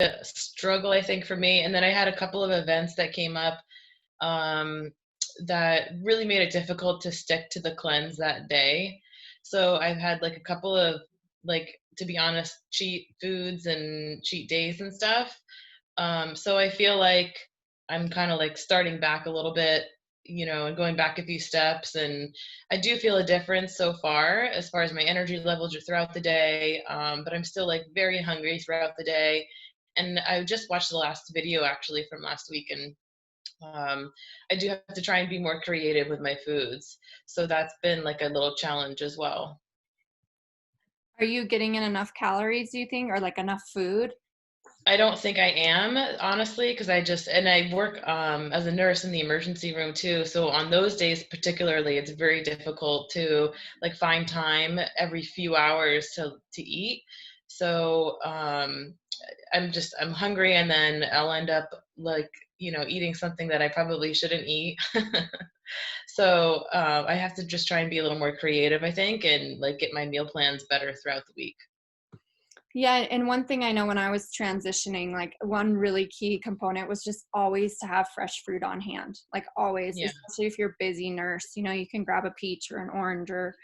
a struggle, I think, for me. And then I had a couple of events that came up um, that really made it difficult to stick to the cleanse that day. So I've had like a couple of, like, to be honest, cheat foods and cheat days and stuff. So I feel like I'm kind of like starting back a little bit, and going back a few steps. And I do feel a difference so far as my energy levels are throughout the day. But I'm still like very hungry throughout the day. And I just watched the last video actually from last week, and I do have to try and be more creative with my foods. So that's been like a little challenge as well. Are you getting in enough calories, do you think, or like enough food? I don't think I am, honestly, because I work as a nurse in the emergency room too. So on those days, particularly, it's very difficult to like find time every few hours to eat. So I'm hungry, and then I'll end up like eating something that I probably shouldn't eat. So I have to just try and be a little more creative, I think, and like get my meal plans better throughout the week. Yeah, and one thing I know when I was transitioning, like one really key component was just always to have fresh fruit on hand, like always, Yeah. especially if you're a busy nurse, you can grab a peach or an orange or,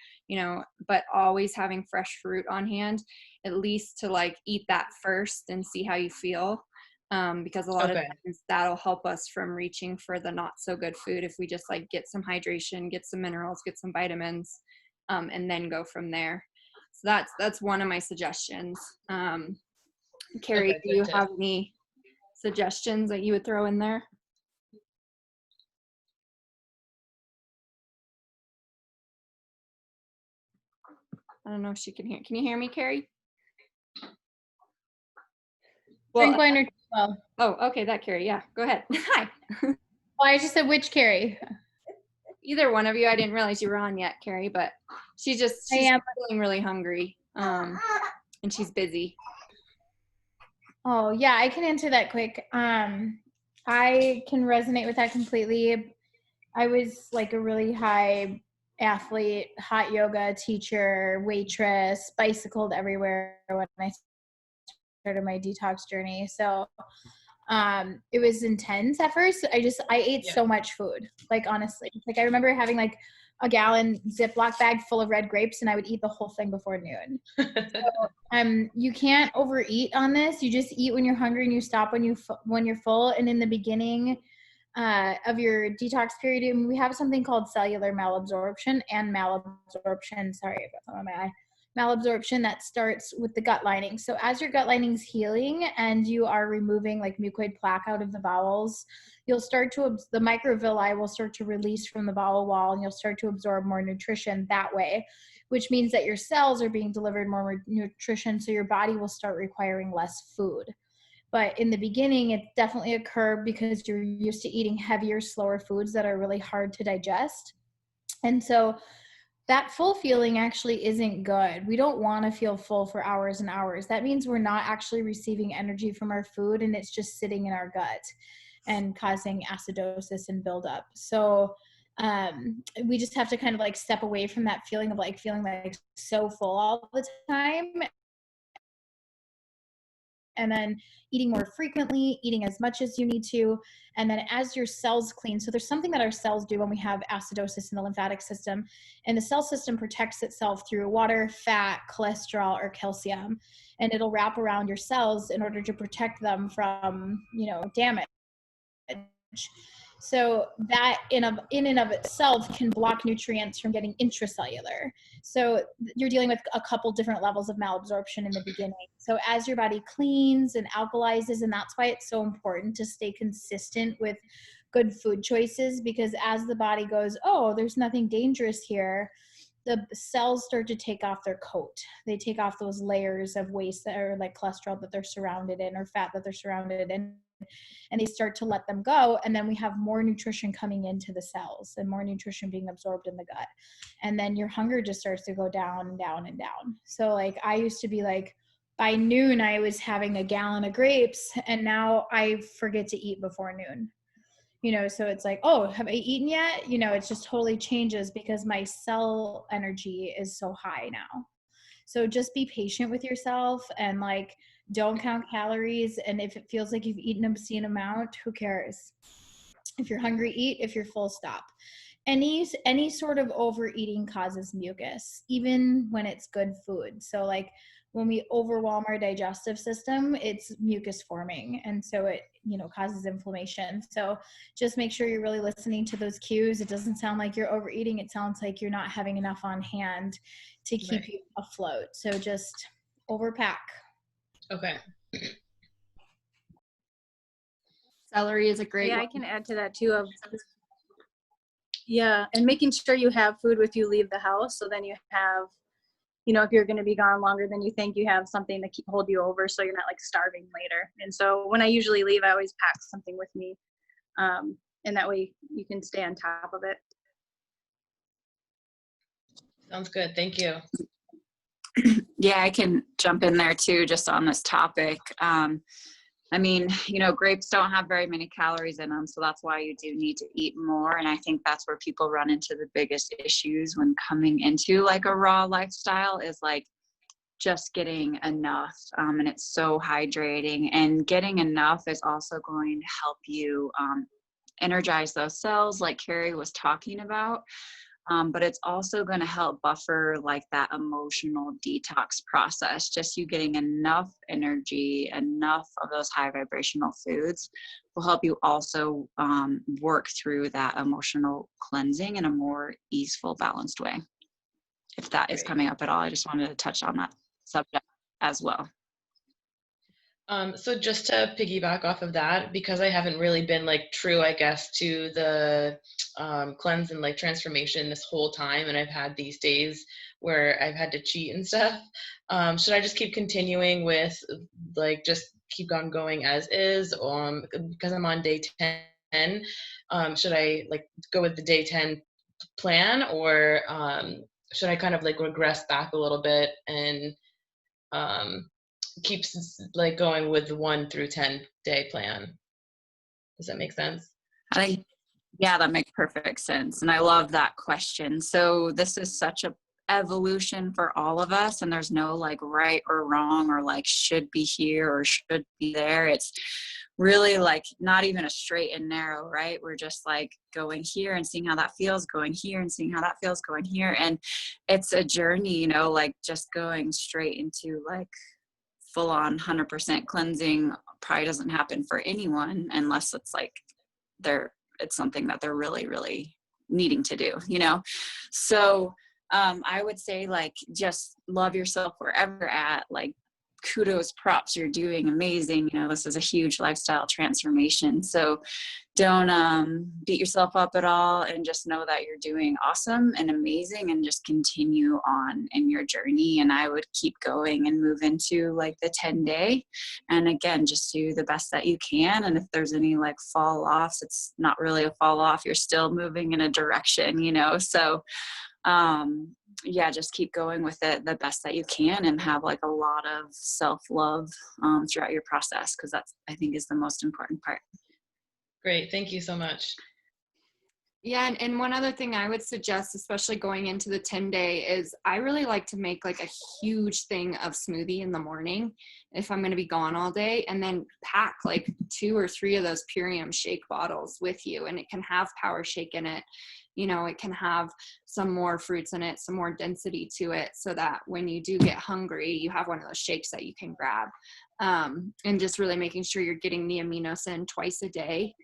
but always having fresh fruit on hand, at least to like eat that first and see how you feel. Because a lot of Okay. times that'll help us from reaching for the not so good food if we just like get some hydration, get some minerals, get some vitamins, and then go from there. So that's one of my suggestions. Carrie, Okay. do Good you tip. have any suggestions that you would throw in there? I don't know if she can hear. Can you hear me, Carrie? Drink Well, wine or well. oh, okay, that Carrie. Yeah, go ahead. Hi. Oh, I just said which Carrie. Either one of you. I didn't realize you were on yet, Carrie, but she's I am. feeling really hungry, and she's busy. Oh, yeah, I can answer that quick. I can resonate with that completely. I was like a really high athlete, hot yoga teacher, waitress, bicycled everywhere when I started my detox journey. So it was intense at first. I ate Yeah. so much food, like honestly. Like I remember having like a gallon Ziploc bag full of red grapes, and I would eat the whole thing before noon. You can't overeat on this. You just eat when you're hungry and you stop when you're full. And in the beginning of your detox period, and we have something called cellular malabsorption and malabsorption. Sorry, I've got something on my eye. Malabsorption that starts with the gut lining. So as your gut lining's healing and you are removing like mucoid plaque out of the bowels, you'll start to the microvilli will start to release from the bowel wall, and you'll start to absorb more nutrition that way, which means that your cells are being delivered more nutrition, so your body will start requiring less food. But in the beginning, it's definitely a curb because you're used to eating heavier, slower foods that are really hard to digest. And so that full feeling actually isn't good. We don't want to feel full for hours and hours. That means we're not actually receiving energy from our food, and it's just sitting in our gut and causing acidosis and buildup. So we just have to kind of like step away from that feeling of like feeling like so full all the time, and then eating more frequently, eating as much as you need to. And then as your cells clean, so there's something that our cells do when we have acidosis in the lymphatic system, and the cell system protects itself through water, fat, cholesterol, or calcium, and it'll wrap around your cells in order to protect them from, damage. So that in and of itself can block nutrients from getting intracellular. So you're dealing with a couple different levels of malabsorption in the beginning. So as your body cleans and alkalizes, and that's why it's so important to stay consistent with good food choices, because as the body goes, oh, there's nothing dangerous here, the cells start to take off their coat. They take off those layers of waste that are like cholesterol that they're surrounded in, or fat that they're surrounded in, and they start to let them go. And then we have more nutrition coming into the cells and more nutrition being absorbed in the gut. And then your hunger just starts to go down and down and down. So like I used to be like, by noon, I was having a gallon of grapes, and now I forget to eat before noon. So it's like, oh, have I eaten yet? It just totally changes because my cell energy is so high now. So just be patient with yourself and like Don't count calories. And if it feels like you've eaten an obscene amount, who cares? If you're hungry, eat. If you're full, stop. Any sort of overeating causes mucus, even when it's good food. So like when we overwhelm our digestive system, it's mucus forming, and so it causes inflammation. So just make sure you're really listening to those cues. It doesn't sound like you're overeating. It sounds like you're not having enough on hand to keep Right. you afloat. So just overpack. Okay. Celery is a great Yeah, one. I can add to that too. Yeah, and making sure you have food with you leave the house. So then you have, if you're going to be gone longer than you think, you have something to hold you over, so you're not like starving later. And so when I usually leave, I always pack something with me, and that way you can stay on top of it. Sounds good. Thank you. Yeah, I can jump in there too, just on this topic. I mean, grapes don't have very many calories in them, so that's why you do need to eat more. And I think that's where people run into the biggest issues when coming into like a raw lifestyle, is like just getting enough. And it's so hydrating, and getting enough is also going to help you energize those cells like Carrie was talking about. But it's also going to help buffer like that emotional detox process. Just you getting enough energy, enough of those high vibrational foods will help you also work through that emotional cleansing in a more easeful, balanced way. If that is coming up at all, I just wanted to touch on that subject as well. So just to piggyback off of that, because I haven't really been like true, I guess, to the cleanse and like transformation this whole time, and I've had these days where I've had to cheat and stuff. Should I just keep continuing with like just keep on going as is? Because I'm on day 10, should I like go with the day 10 plan, or should I kind of like regress back a little bit and keeps like going with the 1 through 10 day plan? Does that make sense? I think, yeah, that makes perfect sense. And I love that question. So this is such a evolution for all of us, and there's no like right or wrong, or like should be here or should be there. It's really like not even a straight and narrow, right? We're just like going here and seeing how that feels, going here and seeing how that feels, going here. And it's a journey, like just going straight into like full on 100% cleansing probably doesn't happen for anyone unless it's like it's something that they're really, really needing to do, So I would say like just love yourself wherever you're at. Like kudos, props, you're doing amazing. This is a huge lifestyle transformation. So don't beat yourself up at all, and just know that you're doing awesome and amazing, and just continue on in your journey. And I would keep going and move into like the 10-day, and again, just do the best that you can. And if there's any like fall offs, it's not really a fall off, you're still moving in a direction, so yeah, just keep going with it the best that you can, and have like a lot of self-love throughout your process, because that's, I think, is the most important part. Great. Thank you so much. Yeah, and one other thing I would suggest, especially going into the 10-day, is I really like to make like a huge thing of smoothie in the morning if I'm going to be gone all day, and then pack like 2 or 3 of those Purium shake bottles with you. And it can have Power Shake in it. It can have some more fruits in it, some more density to it, so that when you do get hungry, you have one of those shakes that you can grab. And just really making sure you're getting the aminos in twice a day,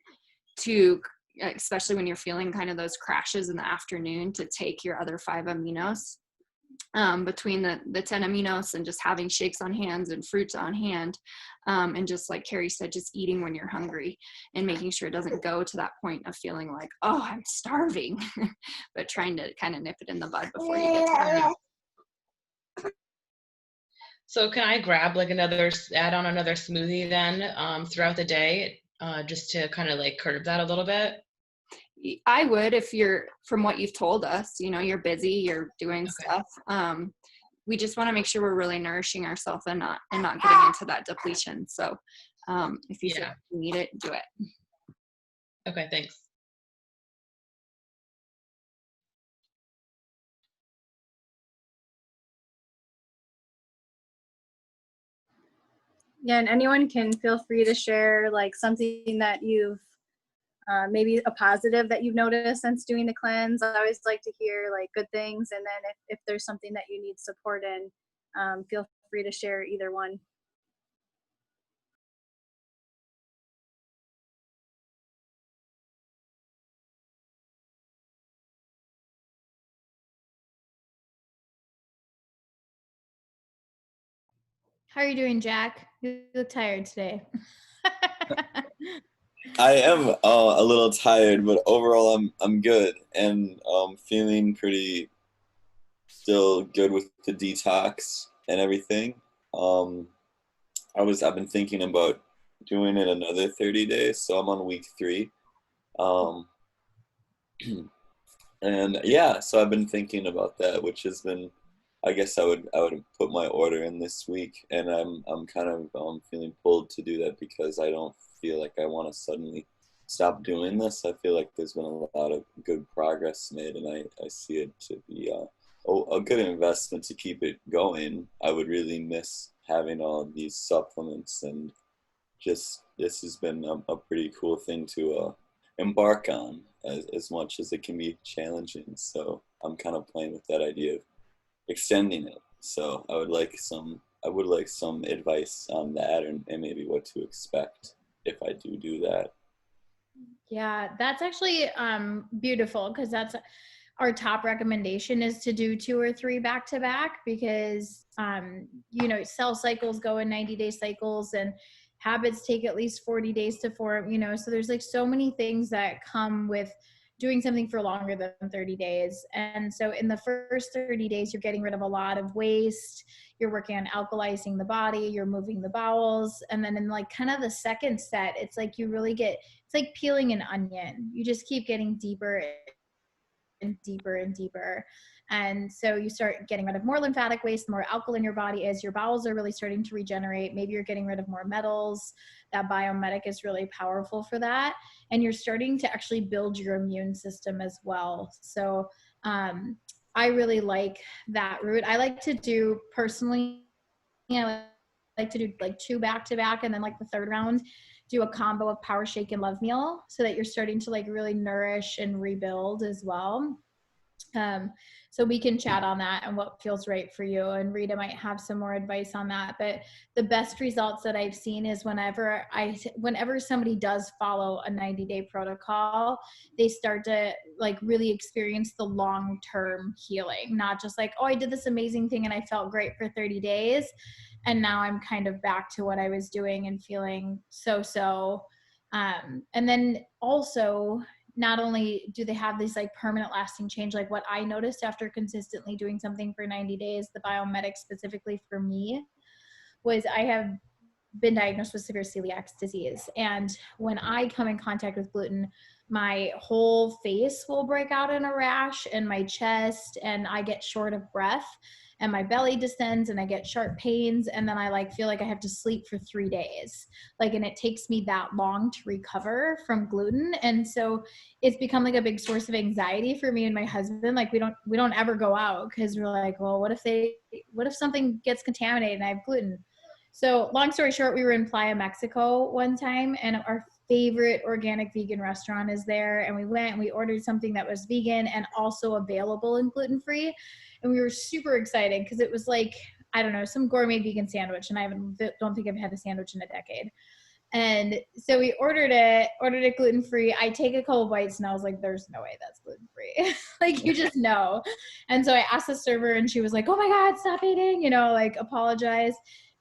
to especially when you're feeling kind of those crashes in the afternoon, to take your other 5 aminos between the 10 aminos, and just having shakes on hands and fruits on hand, and just like Carrie said, just eating when you're hungry, and making sure it doesn't go to that point of feeling like, oh, I'm starving, but trying to kind of nip it in the bud before you get to the meal. So can I grab like add on another smoothie then throughout the day, just to kind of like curb that a little bit? I would, if you're, from what you've told us, you're busy, you're doing stuff. We just want to make sure we're really nourishing ourselves and not getting into that depletion. So if you feel like you need it, do it. Okay, thanks. Yeah, and anyone can feel free to share like something that you've maybe a positive that you've noticed since doing the cleanse. I always like to hear like good things, and then if there's something that you need support in, feel free to share either one. How are you doing, Jack? You look tired today. I am a little tired, but overall I'm good and feeling pretty still good with the detox and everything. Um, I've been thinking about doing it another 30 days, so I'm on week 3. Um, and yeah, so I've been thinking about that, which has been, I guess I would put my order in this week, and I'm kind of feeling pulled to do that because I don't feel like I want to suddenly stop doing this. I feel like there's been a lot of good progress made, and I see it to be a good investment to keep it going. I would really miss having all of these supplements, and just this has been a pretty cool thing to embark on, as much as it can be challenging. So I'm kind of playing with that idea of extending it. So I would like some advice on that, and maybe what to expect if I do that. Yeah, that's actually beautiful, because that's our top recommendation, is to do 2 or 3 back to back, because cell cycles go in 90-day cycles, and habits take at least 40 days to form, so there's like so many things that come with doing something for longer than 30 days. And so in the first 30 days, you're getting rid of a lot of waste, you're working on alkalizing the body, you're moving the bowels, and then in like kind of the second set, it's like you really get, it's like peeling an onion. You just keep getting deeper and deeper and deeper. And so you start getting rid of more lymphatic waste, the more alkaline your body is, your bowels are really starting to regenerate. Maybe you're getting rid of more metals. That biomedic is really powerful for that. And you're starting to actually build your immune system as well. So I really like that route. I like to do personally, I like to do like 2 back to back, and then like the third round do a combo of Power Shake and Love Meal, so that you're starting to like really nourish and rebuild as well. Um, so we can chat on that and what feels right for you. And Rita might have some more advice on that. But the best results that I've seen is whenever somebody does follow a 90-day protocol, they start to like really experience the long-term healing, not just like, oh, I did this amazing thing and I felt great for 30 days. And now I'm kind of back to what I was doing and feeling so. And then also, not only do they have this like permanent lasting change, like what I noticed after consistently doing something for 90 days, the biomedic specifically for me, was I have been diagnosed with severe celiac disease. And when I come in contact with gluten, my whole face will break out in a rash, and my chest, and I get short of breath, and my belly distends, and I get sharp pains, and then I like feel like I have to sleep for 3 days. Like, and it takes me that long to recover from gluten. And so it's become like a big source of anxiety for me and my husband. Like we don't ever go out, because we're like, well, what if something gets contaminated and I have gluten? So long story short, we were in Playa, Mexico one time, and our favorite organic vegan restaurant is there. And we went and we ordered something that was vegan and also available and gluten-free. And we were super excited because it was like, I don't know, some gourmet vegan sandwich. And I don't think I've had a sandwich in a decade. And so we ordered it gluten-free. I take a couple bites and I was like, there's no way that's gluten-free. Like, you just know. And so I asked the server, and she was like, oh my God, stop eating, like apologize.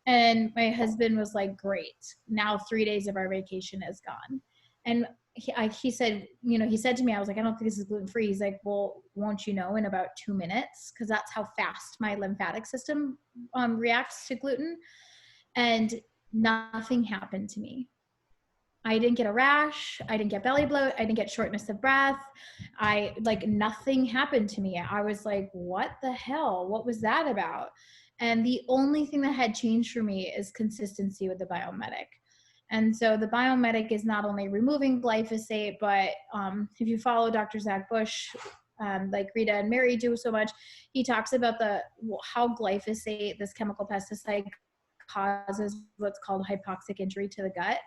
And my husband was like, great. Now 3 days of our vacation is gone. And he said to me, I was like, I don't think this is gluten-free. He's like, well, won't you know in about 2 minutes? Because that's how fast my lymphatic system reacts to gluten. And nothing happened to me. I didn't get a rash. I didn't get belly bloat. I didn't get shortness of breath. Nothing happened to me. I was like, what the hell? What was that about? And the only thing that had changed for me is consistency with the biomedic. And so the biomedic is not only removing glyphosate, but if you follow Dr. Zach Bush, like Rita and Mary do so much, he talks about how glyphosate, this chemical pesticide, causes what's called hypoxic injury to the gut,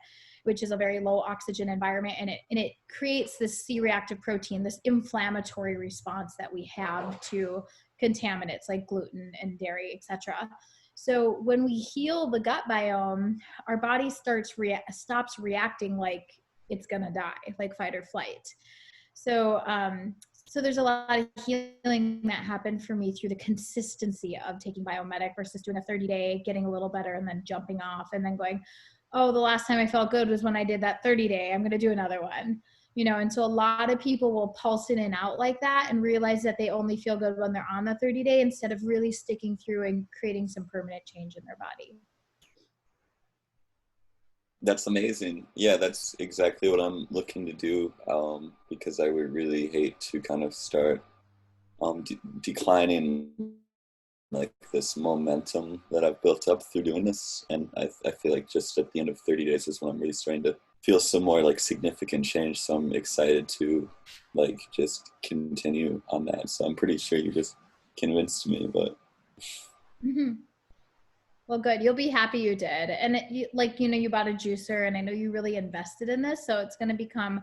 which is a very low oxygen environment. And it creates this C-reactive protein, this inflammatory response that we have to contaminants like gluten and dairy, etc. So when we heal the gut biome, our body stops reacting like it's gonna die, like fight or flight. So so there's a lot of healing that happened for me through the consistency of taking Biomedic versus doing a 30-day, getting a little better, and then jumping off, and then going, oh, the last time I felt good was when I did that 30-day. I'm going to do another one. You know, and so a lot of people will pulse in and out like that and realize that they only feel good when they're on the 30-day instead of really sticking through and creating some permanent change in their body. That's amazing. Yeah, that's exactly what I'm looking to do, because I would really hate to kind of start declining like this momentum that I've built up through doing this. And I feel like just at the end of 30 days is when I'm really starting to feel some more like significant change. So I'm excited to like just continue on that. So I'm pretty sure you just convinced me, but. Mm-hmm. Well, good. You'll be happy you did. And you bought a juicer, and I know you really invested in this. So it's going to become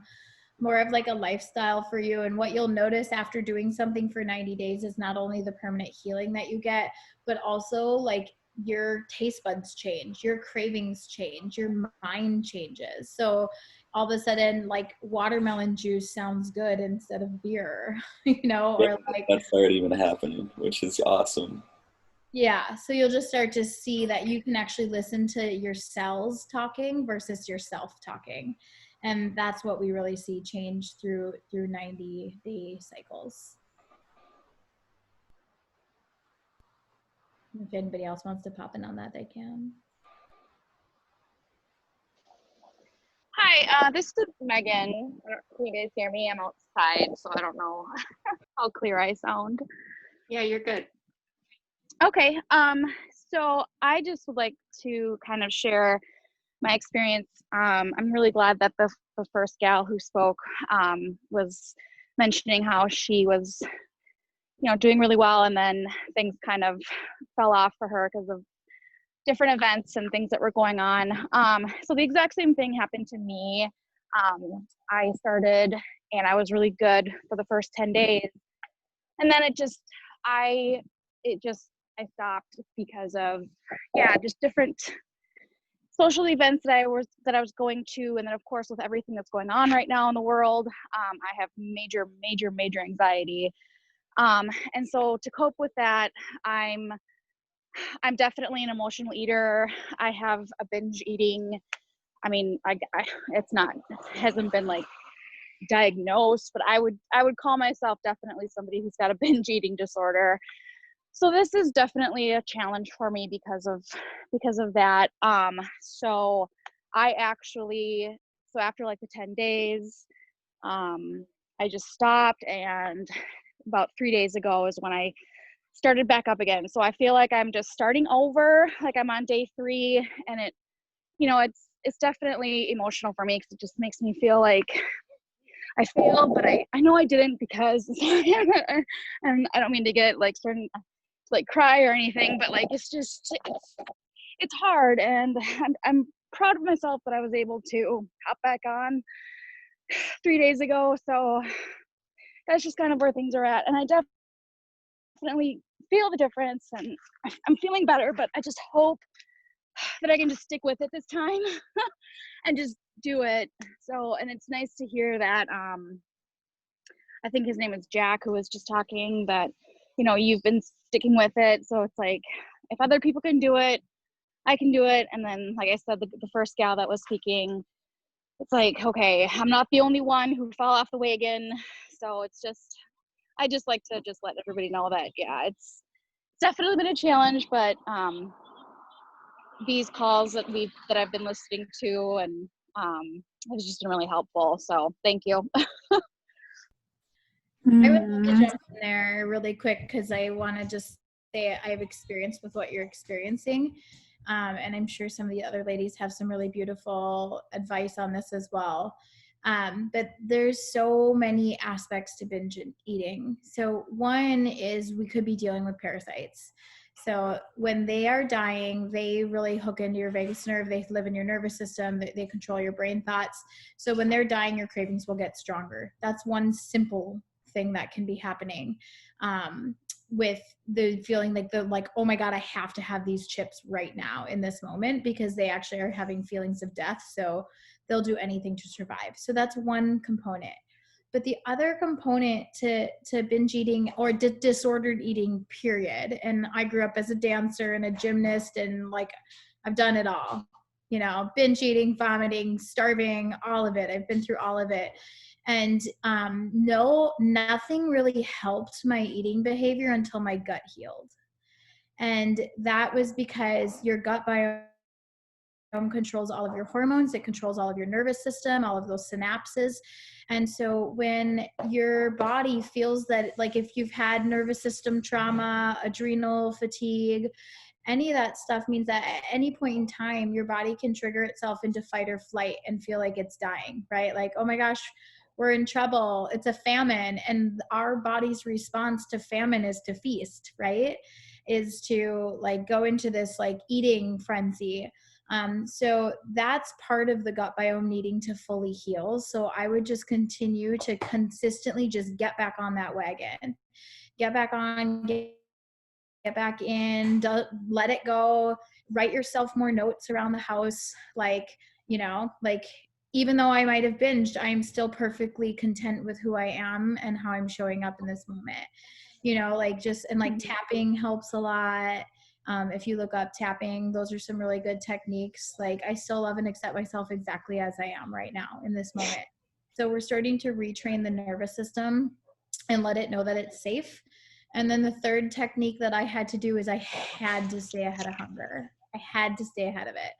more of like a lifestyle for you. And what you'll notice after doing something for 90 days is not only the permanent healing that you get, but also like your taste buds change, your cravings change, your mind changes. So all of a sudden, like watermelon juice sounds good instead of beer, or like that's already been happening, which is awesome. Yeah. So you'll just start to see that you can actually listen to your cells talking versus yourself talking. And that's what we really see change through 90-day cycles. If anybody else wants to pop in on that, they can. Hi, this is Megan. Can you guys hear me? I'm outside, so I don't know how clear I sound. Yeah, you're good. Okay, so I just would like to kind of share my experience. I'm really glad that the first gal who spoke was mentioning how she was, doing really well, and then things kind of fell off for her because of different events and things that were going on. So the exact same thing happened to me. I started and I was really good for the first 10 days. And then I stopped because of, just different social events that I was going to. And then of course, with everything that's going on right now in the world, I have major anxiety. And so to cope with that, I'm definitely an emotional eater. I have a binge eating. I mean, it hasn't been like diagnosed, but I would call myself definitely somebody who's got a binge eating disorder. So this is definitely a challenge for me because of that. So after like the 10 days, I just stopped, and about 3 days ago is when I started back up again. So I feel like I'm just starting over, like I'm on day 3, and it's definitely emotional for me because it just makes me feel like I failed, but I know I didn't, because and I don't mean to get like starting to like cry or anything, but like it's hard, and I'm proud of myself that I was able to hop back on 3 days ago. So that's just kind of where things are at, and I definitely feel the difference, and I'm feeling better, but I just hope that I can just stick with it this time and just do it. So, and it's nice to hear that, I think his name is Jack, who was just talking that, you've been sticking with it. So it's like, if other people can do it, I can do it. And then, like I said, the first gal that was speaking, it's like, okay, I'm not the only one who fell off the wagon. So I just like to just let everybody know that, it's definitely been a challenge, but these calls that I've been listening to, and it's just been really helpful. So thank you. I would love to jump in there really quick, because I want to just say I have experience with what you're experiencing. And I'm sure some of the other ladies have some really beautiful advice on this as well. But there's so many aspects to binge eating. So one is we could be dealing with parasites. So when they are dying, they really hook into your vagus nerve. They live in your nervous system. They control your brain thoughts. So when they're dying, your cravings will get stronger. That's one simple thing that can be happening, with the feeling like, oh my God, I have to have these chips right now in this moment, because they actually are having feelings of death. So they'll do anything to survive. So that's one component. But the other component to binge eating or disordered eating, period. And I grew up as a dancer and a gymnast, and like I've done it all, binge eating, vomiting, starving, all of it. I've been through all of it. And nothing really helped my eating behavior until my gut healed. And that was because your gut biome controls all of your hormones. It controls all of your nervous system, all of those synapses. And so when your body feels that, like if you've had nervous system trauma, adrenal fatigue, any of that stuff means that at any point in time, your body can trigger itself into fight or flight and feel like it's dying, right? Like, oh my gosh, we're in trouble. It's a famine. And our body's response to famine is to feast, right? Is to like go into this like eating frenzy. So that's part of the gut biome needing to fully heal. So I would just continue to consistently just get back on that wagon, get back on, get back in, let it go, write yourself more notes around the house. Like, even though I might have binged, I'm still perfectly content with who I am and how I'm showing up in this moment. Tapping helps a lot. If you look up tapping, those are some really good techniques. Like I still love and accept myself exactly as I am right now in this moment. So we're starting to retrain the nervous system and let it know that it's safe. And then the third technique that I had to do is I had to stay ahead of hunger. I had to stay ahead of it.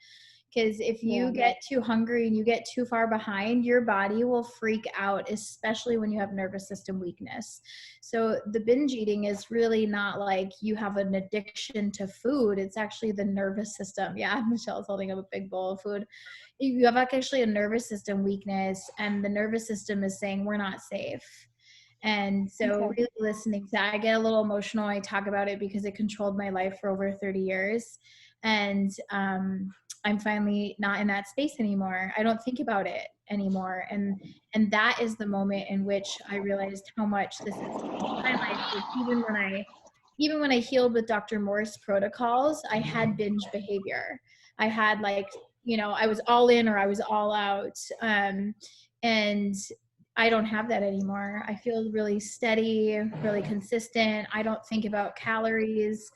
Because if you get too hungry and you get too far behind, your body will freak out, especially when you have nervous system weakness. So the binge eating is really not like you have an addiction to food. It's actually the nervous system. Yeah, Michelle's holding up a big bowl of food. You have actually a nervous system weakness, and the nervous system is saying we're not safe. And so really listening to that, I get a little emotional when I talk about it because it controlled my life for over 30 years. And I'm finally not in that space anymore. I don't think about it anymore. And that is the moment in which I realized how much this has changed my life. Even when I healed with Dr. Morse protocols, I had binge behavior. I had I was all in or I was all out. And I don't have that anymore. I feel really steady, really consistent. I don't think about calories.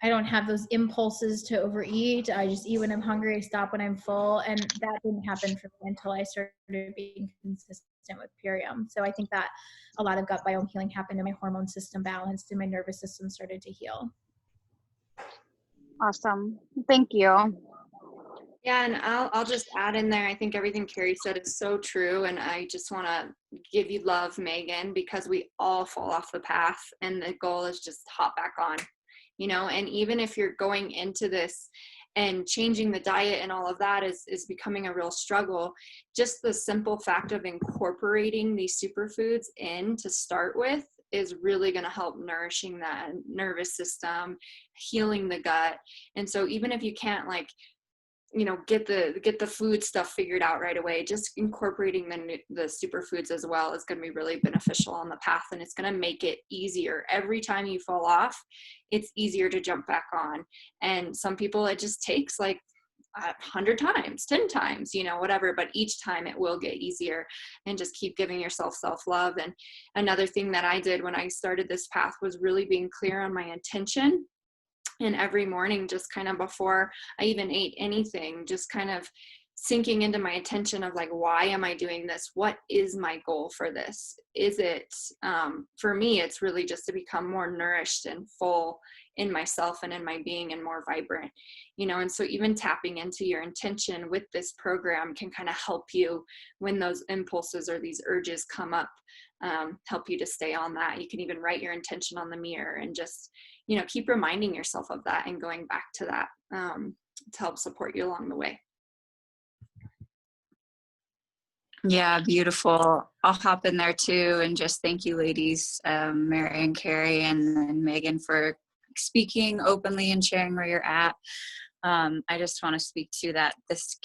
I don't have those impulses to overeat. I just eat when I'm hungry. I stop when I'm full. And that didn't happen for me until I started being consistent with Purium. So I think that a lot of gut biome healing happened and my hormone system balanced and my nervous system started to heal. Awesome. Thank you. Yeah, and I'll just add in there, I think everything Carrie said is so true, and I just want to give you love, Megan, because we all fall off the path, and the goal is just hop back on, and even if you're going into this and changing the diet and all of that is becoming a real struggle, just the simple fact of incorporating these superfoods in to start with is really going to help nourishing that nervous system, healing the gut. And so even if you can't get the food stuff figured out right away, just incorporating the superfoods as well is going to be really beneficial on the path, and it's going to make it easier. Every time you fall off, it's easier to jump back on. And some people, it just takes 100 times, 10 times, whatever, but each time it will get easier. And just keep giving yourself self-love. And another thing that I did when I started this path was really being clear on my intention. And every morning, just kind of before I even ate anything, just kind of sinking into my attention of why am I doing this? What is my goal for this? Is it, for me, it's really just to become more nourished and full in myself and in my being and more vibrant, and so even tapping into your intention with this program can kind of help you when those impulses or these urges come up, help you to stay on that. You can even write your intention on the mirror and just, keep reminding yourself of that and going back to that to help support you along the way. Yeah, beautiful. I'll hop in there too and just thank you ladies, Mary and Carrie and Megan for speaking openly and sharing where you're at. I just want to speak to that. This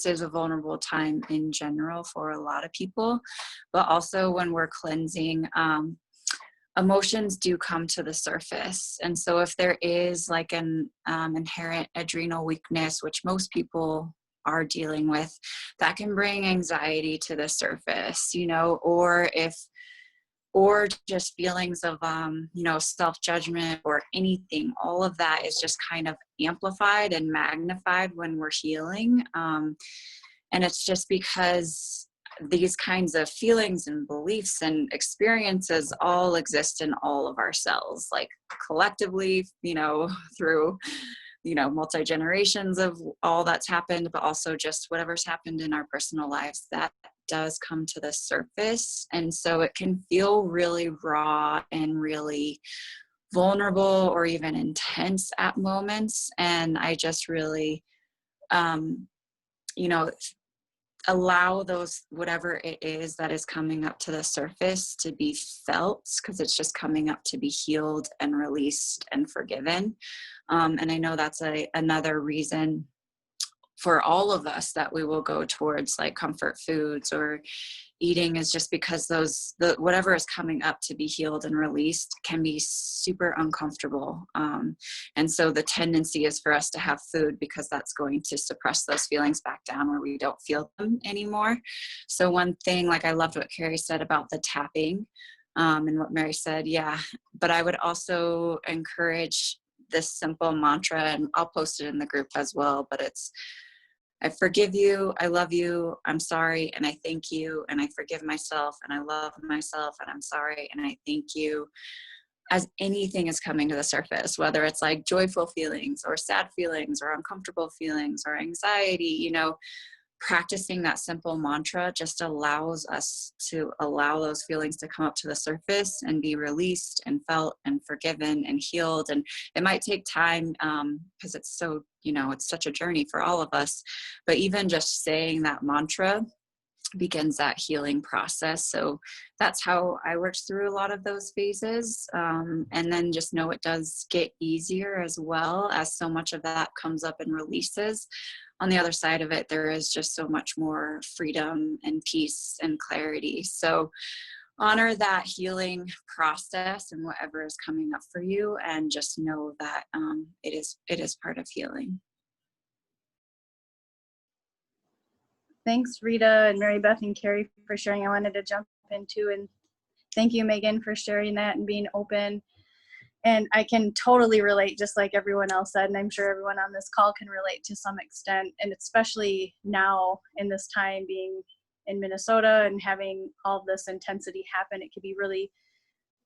is a vulnerable time in general for a lot of people, but also when we're cleansing, emotions do come to the surface. And so if there is like an inherent adrenal weakness, which most people are dealing with, that can bring anxiety to the surface, or just feelings of, self-judgment or anything. All of that is just kind of amplified and magnified when we're healing. And it's just because these kinds of feelings and beliefs and experiences all exist in all of our cells, like collectively, through, multi-generations of all that's happened, but also just whatever's happened in our personal lives, that does come to the surface. And so it can feel really raw and really vulnerable or even intense at moments. And I just really, allow those, whatever it is that is coming up to the surface, to be felt, because it's just coming up to be healed and released and forgiven. And I know that's another reason for all of us that we will go towards like comfort foods or eating, is just because whatever is coming up to be healed and released can be super uncomfortable. And so the tendency is for us to have food because that's going to suppress those feelings back down where we don't feel them anymore. So one thing, like I loved what Carrie said about the tapping, and what Mary said, yeah, but I would also encourage this simple mantra, and I'll post it in the group as well, but it's, I forgive you, I love you, I'm sorry, and I thank you, and I forgive myself, and I love myself, and I'm sorry, and I thank you. As anything is coming to the surface, whether it's like joyful feelings or sad feelings or uncomfortable feelings or anxiety, practicing that simple mantra just allows us to allow those feelings to come up to the surface and be released and felt and forgiven and healed. And it might take time, because it's so, it's such a journey for all of us, but even just saying that mantra begins that healing process. So that's how I worked through a lot of those phases. And then just know it does get easier as well, as so much of that comes up and releases. On the other side of it, there is just so much more freedom and peace and clarity. So honor that healing process and whatever is coming up for you, and just know that it is part of healing. Thanks, Rita and Mary Beth and Carrie, for sharing. I wanted to jump into, and thank you, Megan, for sharing that and being open. And I can totally relate, just like everyone else said, and I'm sure everyone on this call can relate to some extent, and especially now in this time, being in Minnesota and having all this intensity happen, it can be really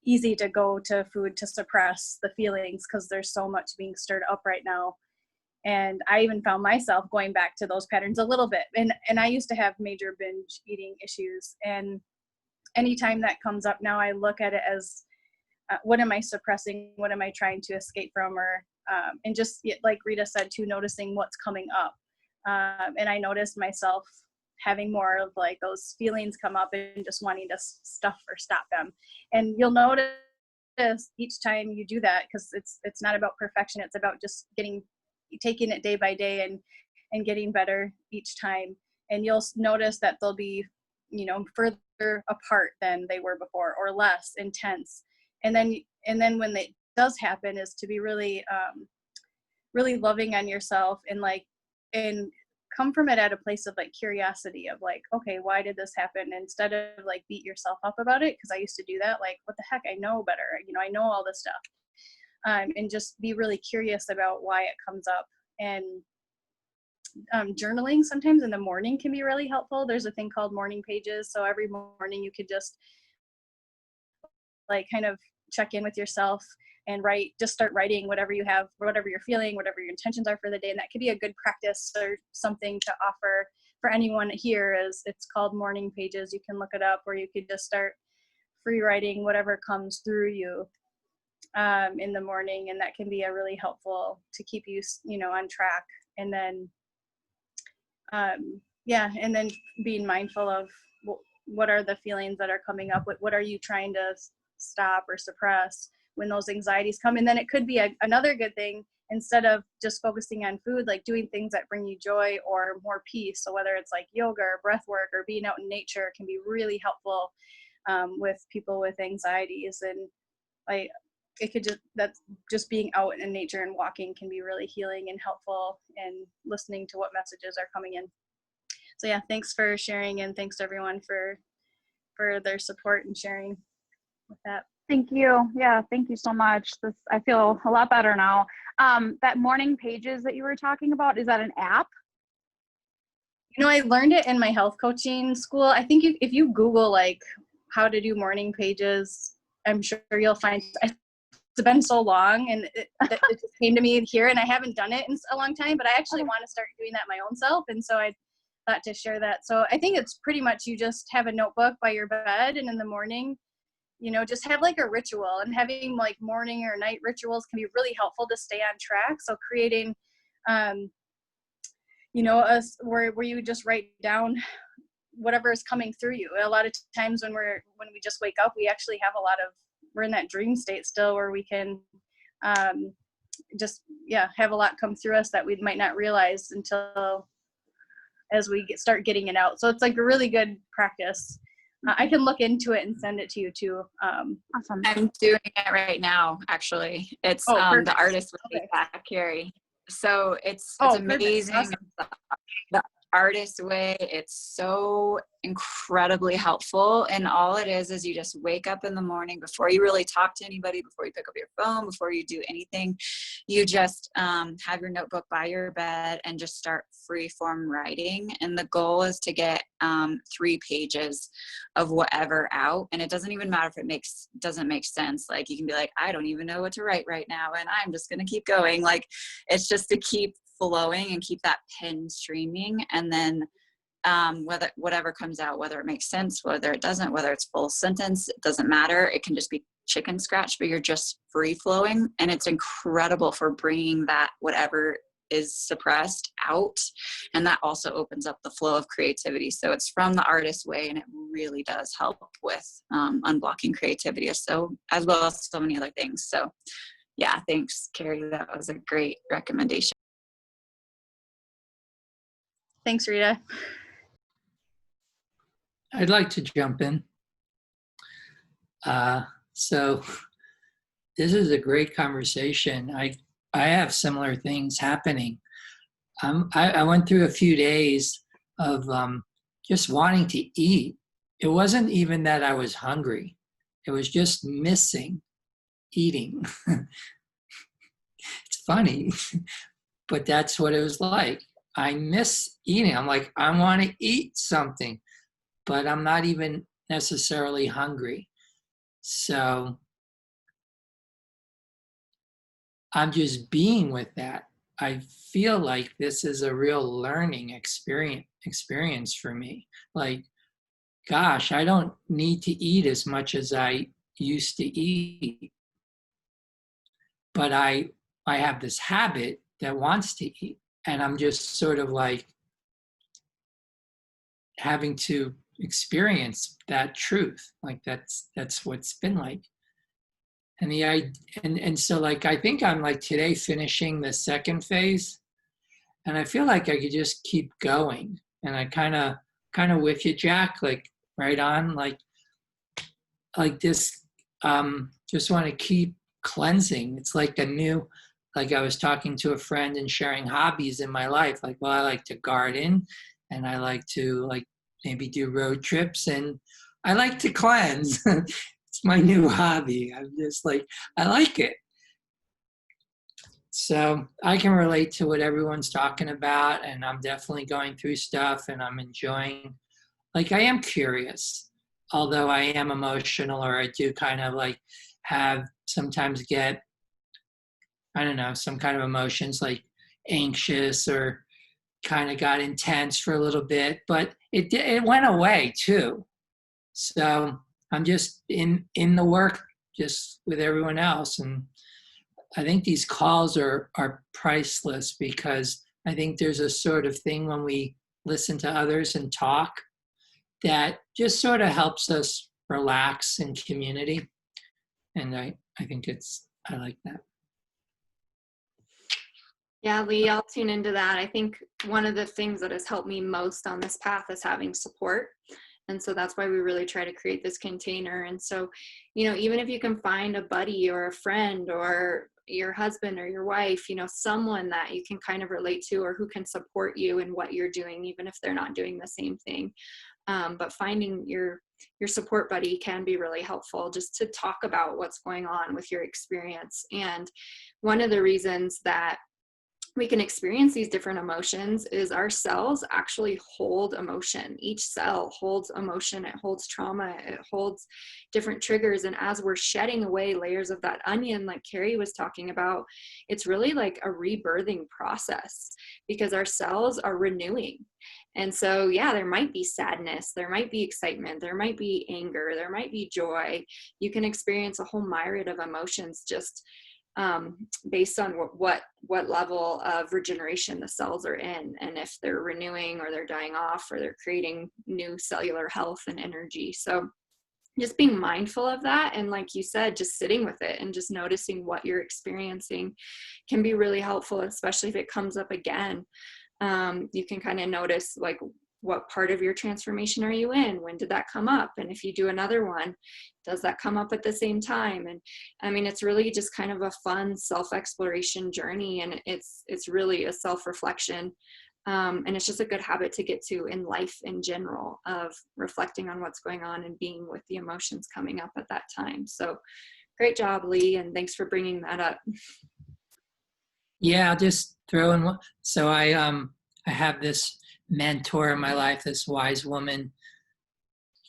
easy to go to food to suppress the feelings because there's so much being stirred up right now. And I even found myself going back to those patterns a little bit. And I used to have major binge eating issues. And anytime that comes up now, I look at it as, what am I suppressing? What am I trying to escape from? Or, and just like Rita said too, noticing what's coming up. And I noticed myself having more of like those feelings come up and just wanting to stuff or stop them. And you'll notice each time you do that, because it's not about perfection. It's about just taking it day by day and getting better each time. And you'll notice that they'll be, further apart than they were before, or less intense. And then when it does happen, is to be really, really loving on yourself, and come from it at a place of like curiosity of like, okay, why did this happen? Instead of like beat yourself up about it, because I used to do that, like, what the heck, I know better, I know all this stuff. And just be really curious about why it comes up. And journaling sometimes in the morning can be really helpful. There's a thing called morning pages. So every morning you could just like kind of check in with yourself and start writing whatever you have, whatever you're feeling, whatever your intentions are for the day. And that could be a good practice or something to offer for anyone here. It's called morning pages. You can look it up, or you could just start free writing whatever comes through you in the morning, and that can be a really helpful to keep you on track. And then and then being mindful of what are the feelings that are coming up, what are you trying to stop or suppress, when those anxieties come. And then it could be another good thing, instead of just focusing on food, like doing things that bring you joy or more peace. So whether it's like yoga or breath work or being out in nature can be really helpful with people with anxieties. And like it could just being out in nature and walking can be really healing and helpful, and listening to what messages are coming in. So yeah, thanks for sharing, and thanks to everyone for their support and sharing with that. Thank you. Yeah, thank you so much. I feel a lot better now. That morning pages that you were talking about, is that an app? You know, I learned it in my health coaching school. I think if you Google like how to do morning pages, I'm sure you'll find. It's been so long, and it just came to me here, and I haven't done it in a long time, but I actually want to start doing that my own self. And so I thought to share that. So I think it's pretty much you just have a notebook by your bed, and in the morning, you know, just have like a ritual, and having like morning or night rituals can be really helpful to stay on track. So creating, you know, where you just write down whatever is coming through you. A lot of times when we just wake up, we actually have we're in that dream state still, where we can just have a lot come through us that we might not realize until as we start getting it out. So it's like a really good practice. I can look into it and send it to you too. Awesome. I'm doing it right now, actually. It's the Artist Way by Carrie. So it's amazing. Awesome. The Artist Way, it's so incredibly helpful. And all it is you just wake up in the morning before you really talk to anybody, before you pick up your phone, before you do anything. You just have your notebook by your bed and just start free form writing. And the goal is to get 3 pages of whatever out. And it doesn't even matter if it doesn't make sense. Like you can be like, I don't even know what to write right now, and I'm just going to keep going. Like it's just to keep flowing and keep that pen streaming. And then whatever comes out, whether it makes sense, whether it doesn't, whether it's full sentence, it doesn't matter. It can just be chicken scratch, but you're just free flowing. And it's incredible for bringing that whatever is suppressed out. And that also opens up the flow of creativity. So it's from the Artist Way, and it really does help with unblocking creativity, so as well as so many other things. So yeah, thanks, Carrie. That was a great recommendation. Thanks, Rita. I'd like to jump in. So this is a great conversation. I have similar things happening. I went through a few days of just wanting to eat. It wasn't even that I was hungry. It was just missing eating. It's funny, but that's what it was like. I miss eating. I'm like, I want to eat something, but I'm not even necessarily hungry. So I'm just being with that. I feel like this is a real learning experience for me. Like, gosh, I don't need to eat as much as I used to eat. But I have this habit that wants to eat. And I'm just sort of like having to experience that truth. Like that's what's been like. And so like I think I'm like today finishing the second phase, and I feel like I could just keep going. And I kind of with you, Jack, like right on, like this. Just want to keep cleansing. It's like a new. Like I was talking to a friend and sharing hobbies in my life. Like, well, I like to garden, and I like to like maybe do road trips, and I like to cleanse. It's my new hobby. I'm just like, I like it. So I can relate to what everyone's talking about, and I'm definitely going through stuff, and I'm enjoying. Like I am curious, although I am emotional, or I do kind of like sometimes get, I don't know, some kind of emotions like anxious or kind of got intense for a little bit, but it went away too. So I'm just in the work just with everyone else. And I think these calls are priceless, because I think there's a sort of thing when we listen to others and talk that just sort of helps us relax in community. And I think I like that. Yeah, Lee, I'll tune into that. I think one of the things that has helped me most on this path is having support. And so that's why we really try to create this container. And so, even if you can find a buddy or a friend or your husband or your wife, someone that you can kind of relate to or who can support you in what you're doing, even if they're not doing the same thing. But finding your support buddy can be really helpful just to talk about what's going on with your experience. And one of the reasons that we can experience these different emotions is our cells actually hold emotion. Each cell holds emotion, it holds trauma, it holds different triggers. And as we're shedding away layers of that onion, like Carrie was talking about, it's really like a rebirthing process because our cells are renewing. And so, yeah, there might be sadness, there might be excitement, there might be anger, there might be joy. You can experience a whole myriad of emotions just based on what level of regeneration the cells are in, and if they're renewing or they're dying off or they're creating new cellular health and energy. So just being mindful of that, and like you said, just sitting with it and just noticing what you're experiencing can be really helpful, especially if it comes up again. You can kind of notice like, what part of your transformation are you in? When did that come up? And if you do another one, does that come up at the same time? And I mean, it's really just kind of a fun self-exploration journey, and it's really a self-reflection. And it's just a good habit to get to in life in general, of reflecting on what's going on and being with the emotions coming up at that time. So great job, Lee, and thanks for bringing that up. Yeah, I'll just throw in one. So I have this mentor in my life, this wise woman.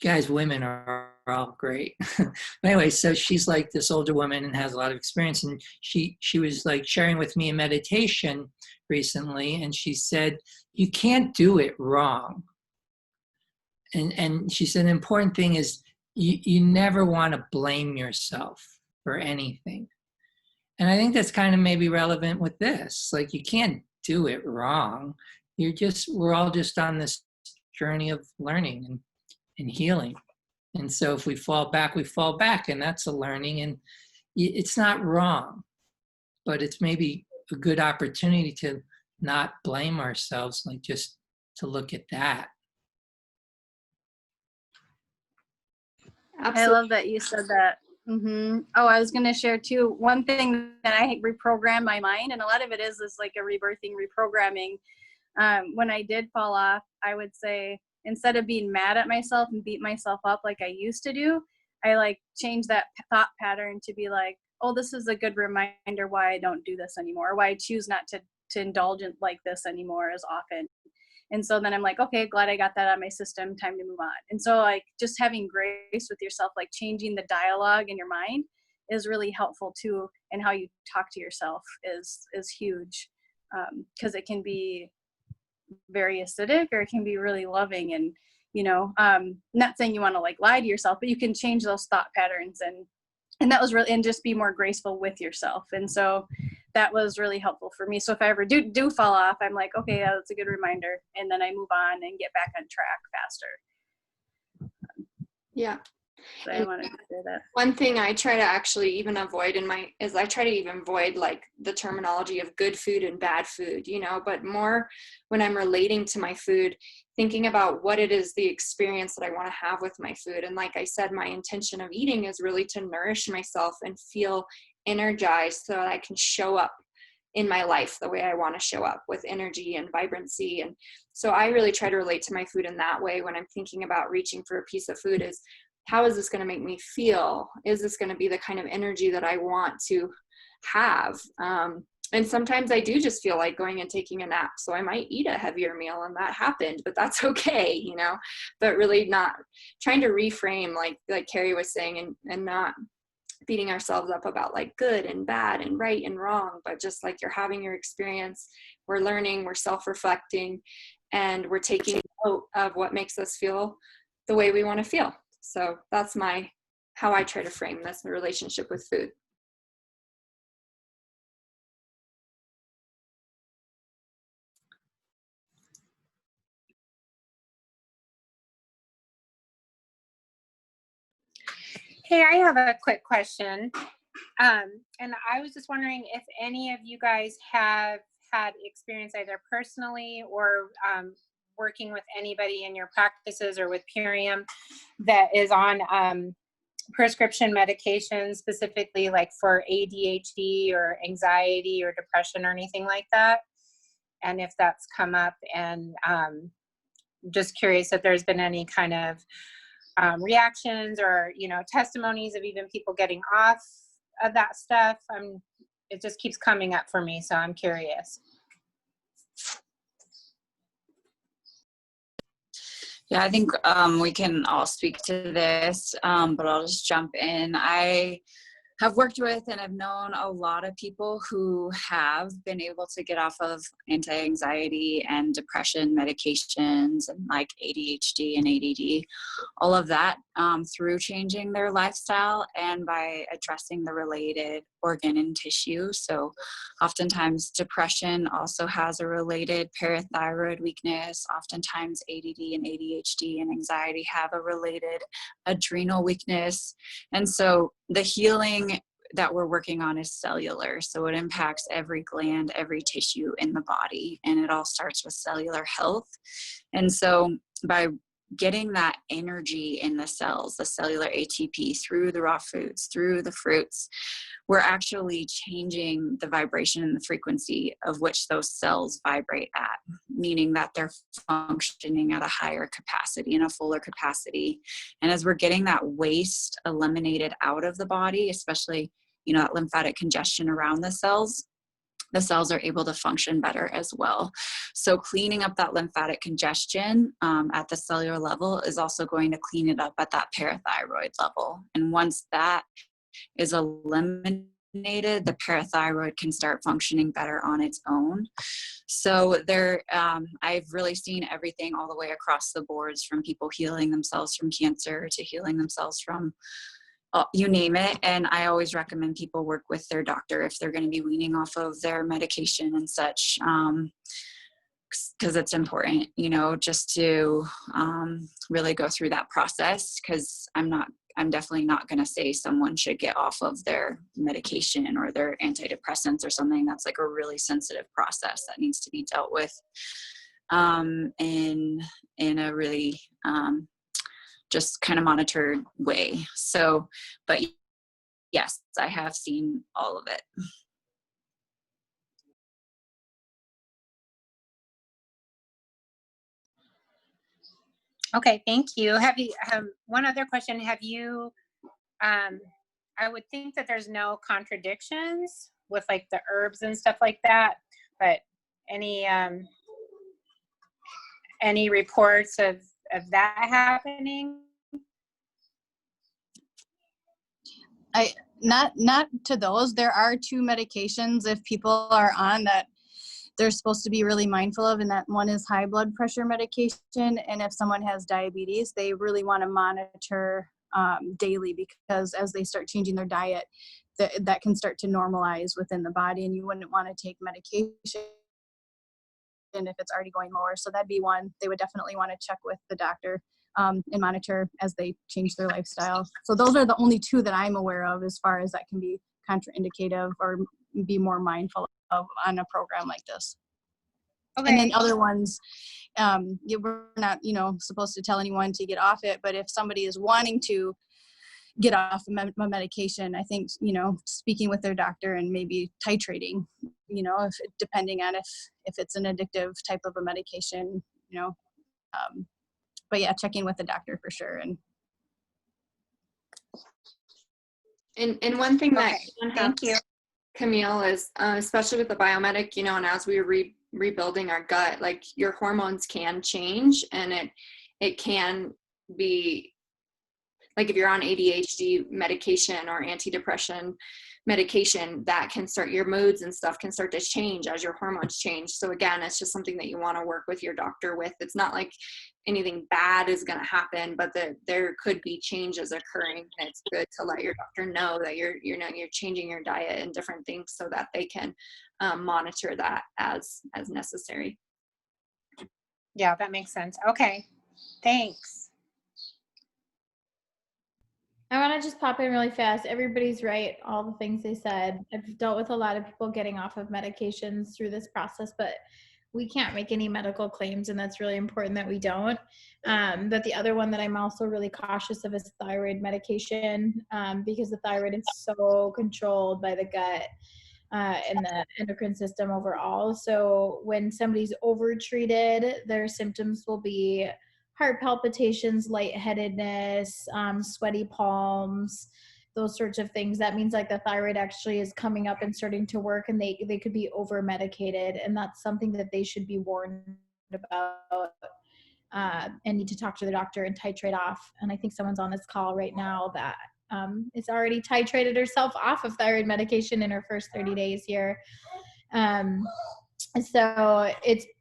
You guys, women are all great. But anyway, so she's like this older woman and has a lot of experience. And she was like sharing with me a meditation recently, and she said, you can't do it wrong. And she said, an important thing is you never want to blame yourself for anything. And I think that's kind of maybe relevant with this. Like, you can't do it wrong. We're all just on this journey of learning and healing. And so if we fall back, we fall back, and that's a learning, and it's not wrong, but it's maybe a good opportunity to not blame ourselves, like just to look at that. Absolutely. I love that you said that. Oh, I was going to share too. One thing that I reprogram my mind, and a lot of it is like a rebirthing, reprogramming. When I did fall off, I would say, instead of being mad at myself and beat myself up like I used to do, I like changed that thought pattern to be like, oh, this is a good reminder why I don't do this anymore, or why I choose not to indulge in like this anymore as often. And so then I'm like, okay, glad I got that out of my system, time to move on. And so like just having grace with yourself, like changing the dialogue in your mind is really helpful too. And how you talk to yourself is huge, because it can be very acidic or it can be really loving. And, not saying you want to like lie to yourself, but you can change those thought patterns and that was really, and just be more graceful with yourself. And so that was really helpful for me. So if I ever do fall off, I'm like, okay, yeah, that's a good reminder. And then I move on and get back on track faster. Yeah. So I wanted to say that. One thing I try to actually even avoid I try to even avoid like the terminology of good food and bad food, but more when I'm relating to my food, thinking about what it is, the experience that I want to have with my food. And like I said, my intention of eating is really to nourish myself and feel energized so that I can show up in my life the way I want to show up, with energy and vibrancy. And so I really try to relate to my food in that way when I'm thinking about reaching for a piece of food. Is how is this going to make me feel? Is this going to be the kind of energy that I want to have? And sometimes I do just feel like going and taking a nap. So I might eat a heavier meal, and that happened, but that's okay, but really not trying to reframe like Carrie was saying, and not beating ourselves up about like good and bad and right and wrong, but just like, you're having your experience, we're learning, we're self-reflecting, and we're taking note of what makes us feel the way we want to feel. So that's how I try to frame this relationship with food. Hey, I have a quick question. And I was just wondering if any of you guys have had experience either personally or working with anybody in your practices or with Purium that is on prescription medication, specifically like for ADHD or anxiety or depression or anything like that. And if that's come up, and just curious if there's been any kind of reactions or, you know, testimonies of even people getting off of that stuff. It just keeps coming up for me, so I'm curious. Yeah, I think we can all speak to this, but I'll just jump in. I have worked with and have known a lot of people who have been able to get off of anti-anxiety and depression medications and like ADHD and ADD, all of that through changing their lifestyle and by addressing the related organ and tissue. So oftentimes depression also has a related parathyroid weakness. Oftentimes ADD and ADHD and anxiety have a related adrenal weakness. And so the healing that we're working on is cellular. So it impacts every gland, every tissue in the body, and it all starts with cellular health. And so by getting that energy in the cells, the cellular ATP through the raw foods, through the fruits, we're actually changing the vibration and the frequency of which those cells vibrate at, meaning that they're functioning at a higher capacity and a fuller capacity. And as we're getting that waste eliminated out of the body, especially, you know, that lymphatic congestion around the cells are able to function better as well. So cleaning up that lymphatic congestion at the cellular level is also going to clean it up at that parathyroid level. And once that is eliminated, the parathyroid can start functioning better on its own. So I've really seen everything all the way across the boards, from people healing themselves from cancer to healing themselves from you name it. And I always recommend people work with their doctor if they're going to be weaning off of their medication and such, because it's important, you know, just to really go through that process, because I'm definitely not going to say someone should get off of their medication or their antidepressants or something. That's like a really sensitive process that needs to be dealt with in a really just kind of monitored way. So, but yes, I have seen all of it. Okay, thank you. One other question? Have you, I would think that there's no contradictions with like the herbs and stuff like that, but any reports of that happening? Not to those. There are two medications if people are on that they're supposed to be really mindful of, and that one is high blood pressure medication, and if someone has diabetes, they really want to monitor daily, because as they start changing their diet, that can start to normalize within the body, and you wouldn't want to take medication if it's already going lower. So that'd be one they would definitely want to check with the doctor and monitor as they change their lifestyle. So those are the only two that I'm aware of as far as that can be contraindicative or be more mindful of on a program like this. Okay. And then other ones, we're not, supposed to tell anyone to get off it, but if somebody is wanting to get off a medication, I think, speaking with their doctor and maybe titrating, depending on if it's an addictive type of a medication, but yeah, checking with the doctor for sure. And one thing that thank you, Camille, is especially with the biomedic, and as we were rebuilding our gut, like your hormones can change, and it can be like if you're on ADHD medication or antidepressant medication, that can start, your moods and stuff can start to change as your hormones change. So again, it's just something that you want to work with your doctor with. It's not like anything bad is going to happen, but there could be changes occurring. And it's good to let your doctor know that you're changing your diet and different things so that they can monitor that as necessary. Yeah, that makes sense. Okay, thanks. I want to just pop in really fast. Everybody's right. All the things they said. I've dealt with a lot of people getting off of medications through this process, but we can't make any medical claims, and that's really important that we don't. But the other one that I'm also really cautious of is thyroid medication, because the thyroid is so controlled by the gut and the endocrine system overall. So when somebody's overtreated, their symptoms will be heart palpitations, lightheadedness, sweaty palms, those sorts of things. That means like the thyroid actually is coming up and starting to work, and they could be over medicated, and that's something that they should be warned about, and need to talk to the doctor and titrate off. And I think someone's on this call right now that is already titrated herself off of thyroid medication in her first 30 days here. So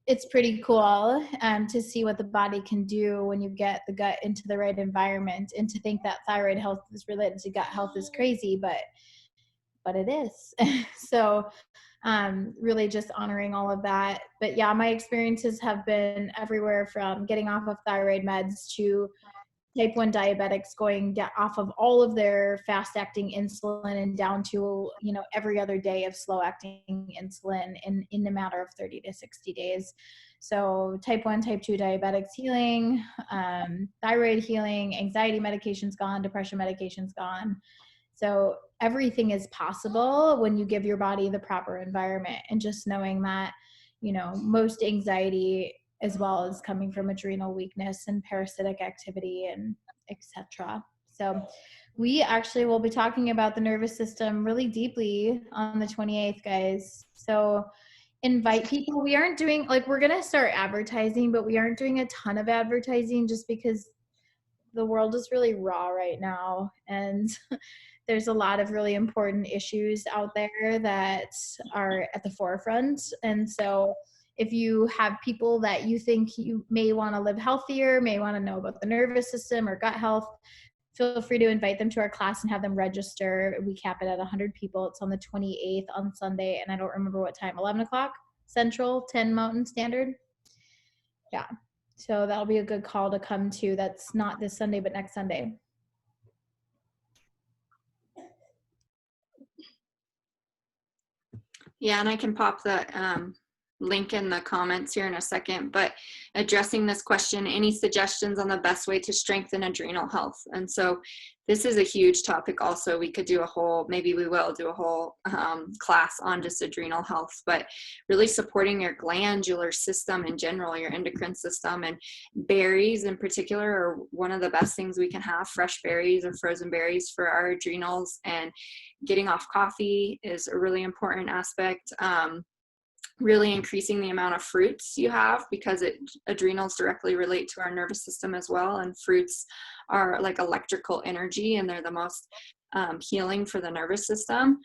it's pretty cool to see what the body can do when you get the gut into the right environment. And to think that thyroid health is related to gut health is crazy, but it is. So really just honoring all of that. But yeah, my experiences have been everywhere from getting off of thyroid meds to type 1 diabetics going off of all of their fast acting insulin and down to, every other day of slow acting insulin in a matter of 30 to 60 days. So type 1, type 2 diabetics healing, thyroid healing, anxiety medication's gone, depression medication's gone. So everything is possible when you give your body the proper environment, and just knowing that, most anxiety as well as coming from adrenal weakness and parasitic activity and etc. So we actually will be talking about the nervous system really deeply on the 28th, guys. So invite people. We aren't doing, we're going to start advertising, but we aren't doing a ton of advertising just because the world is really raw right now. And there's a lot of really important issues out there that are at the forefront. And so if you have people that you think you may want to live healthier, may want to know about the nervous system or gut health, feel free to invite them to our class and have them register. We cap it at 100 people. It's on the 28th on Sunday, and I don't remember what time, 11 o'clock Central, 10 Mountain Standard. Yeah, so that'll be a good call to come to. That's not this Sunday, but next Sunday. Yeah, and I can pop the link in the comments here in a second, but addressing this question, any suggestions on the best way to strengthen adrenal health? And so this is a huge topic also. We could do a whole, maybe we will do a whole class on just adrenal health, but really supporting your glandular system in general, your endocrine system, and berries in particular are one of the best things we can have. Fresh berries or frozen berries for our adrenals, and getting off coffee is a really important aspect. Really increasing the amount of fruits you have, because adrenals directly relate to our nervous system as well, and fruits are like electrical energy, and they're the most healing for the nervous system.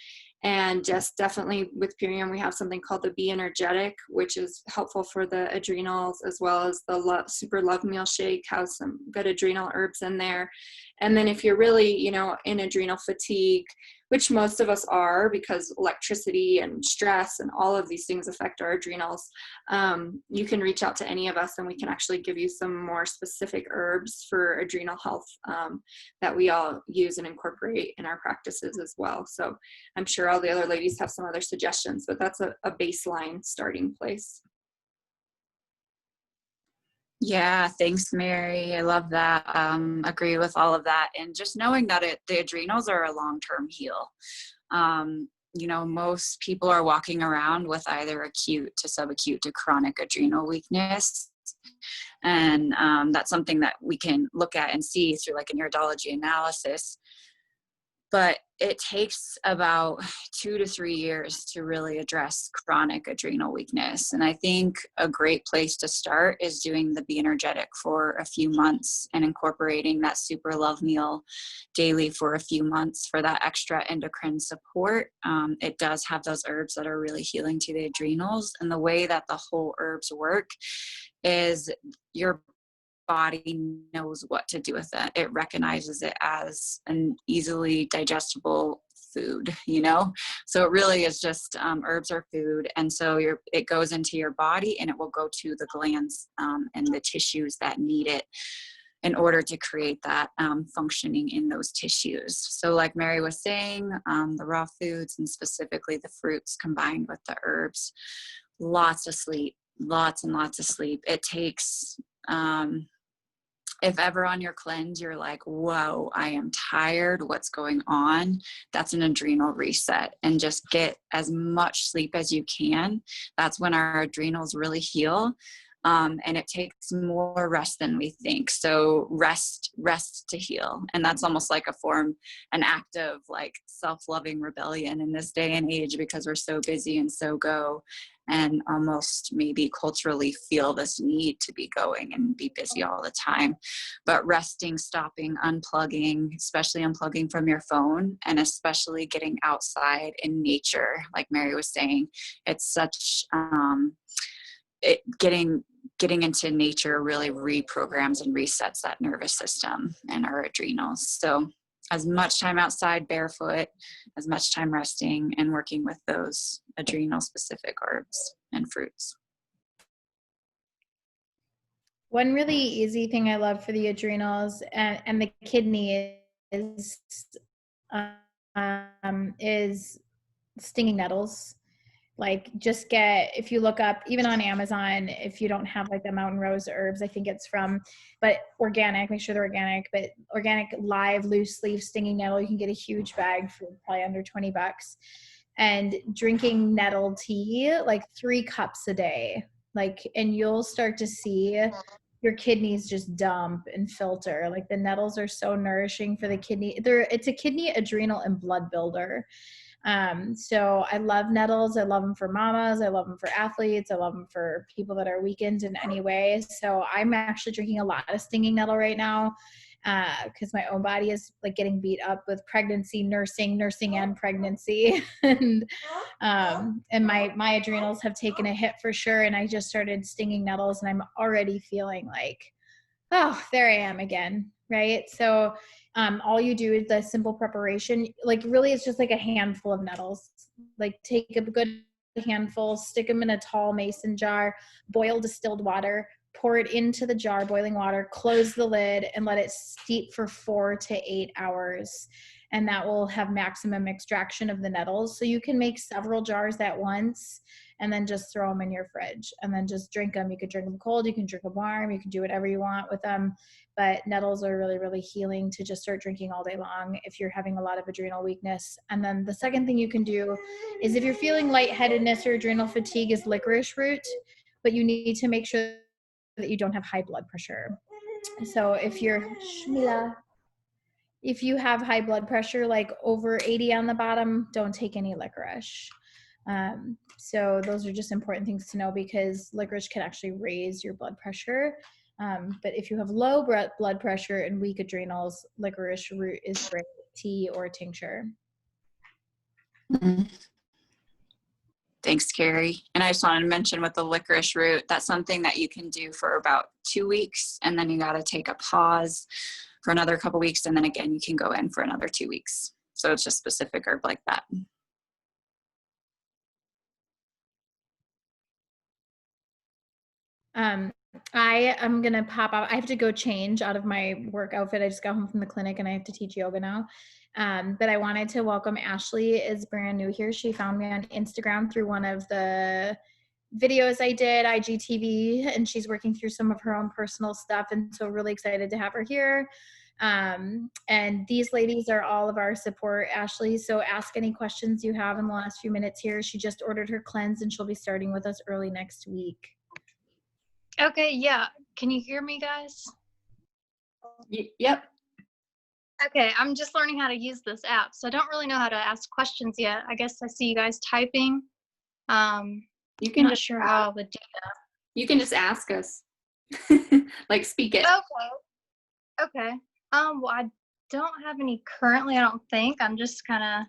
And just definitely with Purium, we have something called the Be Energetic, which is helpful for the adrenals, as well as the Super Love Meal Shake has some good adrenal herbs in there. And then if you're really, in adrenal fatigue, which most of us are, because electricity and stress and all of these things affect our adrenals, you can reach out to any of us, and we can actually give you some more specific herbs for adrenal health that we all use and incorporate in our practices as well. So I'm sure all the other ladies have some other suggestions, but that's a baseline starting place. Yeah, thanks, Mary. I love that. Agree with all of that. And just knowing that the adrenals are a long-term heal. Most people are walking around with either acute to subacute to chronic adrenal weakness. And that's something that we can look at and see through like an iridology analysis. But it takes about 2 to 3 years to really address chronic adrenal weakness. And I think a great place to start is doing the Be Energetic for a few months and incorporating that Super Love Meal daily for a few months for that extra endocrine support. It does have those herbs that are really healing to the adrenals. And the way that the whole herbs work is your body knows what to do with it. It recognizes it as an easily digestible food, so it really is just herbs are food, and so it goes into your body and it will go to the glands and the tissues that need it. in order to create that functioning in those tissues. So like Mary was saying, the raw foods and specifically the fruits combined with the herbs, lots of sleep, lots and lots of sleep. It takes, if ever on your cleanse, you're like, whoa, I am tired, what's going on? That's an adrenal reset, and just get as much sleep as you can. That's when our adrenals really heal. And it takes more rest than we think. So rest to heal. And that's almost like an act of like self-loving rebellion in this day and age, because we're so busy and so go, and almost maybe culturally feel this need to be going and be busy all the time. But resting, stopping, unplugging, especially unplugging from your phone, and especially getting outside in nature, like Mary was saying, it's such, getting into nature really reprograms and resets that nervous system and our adrenals. So as much time outside barefoot, as much time resting and working with those adrenal specific herbs and fruits. One really easy thing I love for the adrenals and the kidney is stinging nettles. Like, just if you look up, even on Amazon, if you don't have like the mountain rose herbs, I think it's from, but organic, make sure they're organic, but organic live loose leaf stinging nettle, you can get a huge bag for probably under $20. And drinking nettle tea, like 3 cups a day, and you'll start to see your kidneys just dump and filter. Like, the nettles are so nourishing for the kidney. It's a kidney, adrenal, and blood builder. So I love nettles. I love them for mamas. I love them for athletes. I love them for people that are weakened in any way. So I'm actually drinking a lot of stinging nettle right now, because my own body is like getting beat up with pregnancy, nursing and pregnancy. and my adrenals have taken a hit for sure. And I just started stinging nettles, and I'm already feeling like, oh, there I am again. Right. So all you do is the simple preparation. Like, really, it's just like a handful of nettles. Like, take a good handful, stick them in a tall mason jar, boil distilled water, pour it into the jar, boiling water, close the lid, and let it steep for 4 to 8 hours. And that will have maximum extraction of the nettles. So you can make several jars at once and then just throw them in your fridge and then just drink them. You could drink them cold, you can drink them warm, you can do whatever you want with them. But nettles are really, really healing to just start drinking all day long if you're having a lot of adrenal weakness. And then the second thing you can do is, if you're feeling lightheadedness or adrenal fatigue, is licorice root, but you need to make sure that you don't have high blood pressure. So if you have high blood pressure, like over 80 on the bottom, don't take any licorice. So those are just important things to know, because licorice can actually raise your blood pressure. But if you have low blood pressure and weak adrenals, licorice root is great, tea or tincture. Mm-hmm. Thanks, Carrie. And I just wanted to mention with the licorice root, that's something that you can do for about 2 weeks, and then you got to take a pause for another couple weeks, and then again you can go in for another 2 weeks. So it's just specific herb like that. I am gonna pop out. I have to go change out of my work outfit. I just got home from the clinic and I have to teach yoga now. But I wanted to welcome Ashley, is brand new here. She found me on Instagram through one of the videos I did, IGTV, and she's working through some of her own personal stuff. And so really excited to have her here. And these ladies are all of our support, Ashley. So ask any questions you have in the last few minutes here. She just ordered her cleanse and she'll be starting with us early next week. Okay, yeah. Can you hear me, guys? Yep. Okay, I'm just learning how to use this app, so I don't really know how to ask questions yet. I guess I see you guys typing. You can not sure how I would do that. You can just ask us. Like, speak it. Okay. Well, I don't have any currently, I don't think. I'm just gonna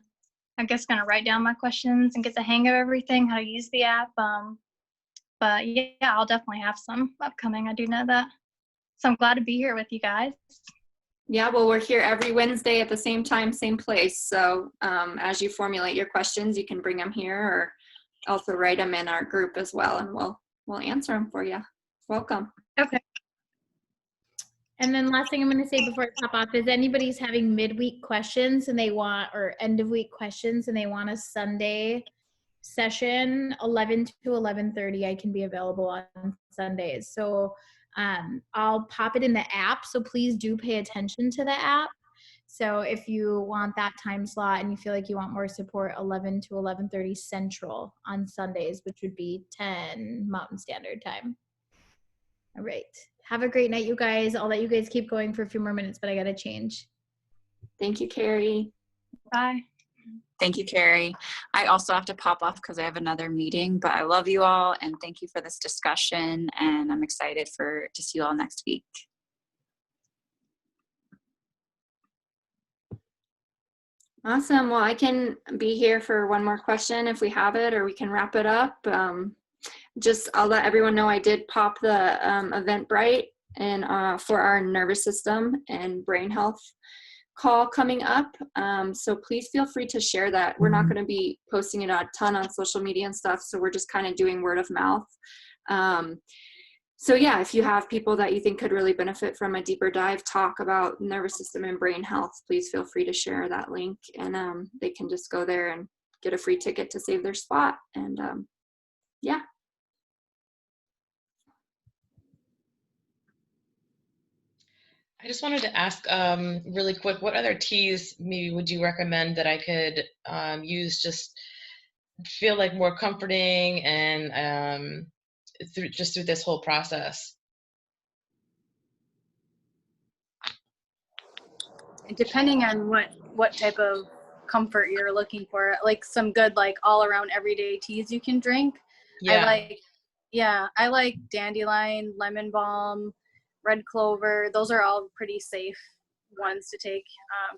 write down my questions and get the hang of everything, how to use the app. But yeah, I'll definitely have some upcoming. I do know that. So I'm glad to be here with you guys. Yeah, well, we're here every Wednesday at the same time, same place. So as you formulate your questions, you can bring them here or also write them in our group as well, and we'll answer them for you. Welcome. Okay. And then last thing I'm going to say before I pop off is anybody's having midweek questions and they want, or end of week questions and they want a Sunday session, 11 to 11:30, I can be available on Sundays. So I'll pop it in the app. So please do pay attention to the app. So if you want that time slot and you feel like you want more support, 11 to 11:30 Central on Sundays, which would be 10 Mountain Standard Time. All right. Have a great night, you guys. I'll let you guys keep going for a few more minutes, but I got to change. Thank you, Carrie. Bye. Thank you, Carrie. I also have to pop off because I have another meeting, but I love you all and thank you for this discussion. And I'm excited to see you all next week. Awesome. Well, I can be here for one more question if we have it, or we can wrap it up. I'll let everyone know I did pop the Eventbrite and for our nervous system and brain health call coming up. So please feel free to share that. We're not going to be posting it a ton on social media and stuff. So we're just kind of doing word of mouth. So yeah, if you have people that you think could really benefit from a deeper dive talk about nervous system and brain health, please feel free to share that link and they can just go there and get a free ticket to save their spot. And yeah. I just wanted to ask really quick, what other teas maybe would you recommend that I could use, just feel like more comforting and through this whole process? Depending on what type of comfort you're looking for, like some good like all around everyday teas you can drink. Yeah. I like dandelion, lemon balm, red clover. Those are all pretty safe ones to take.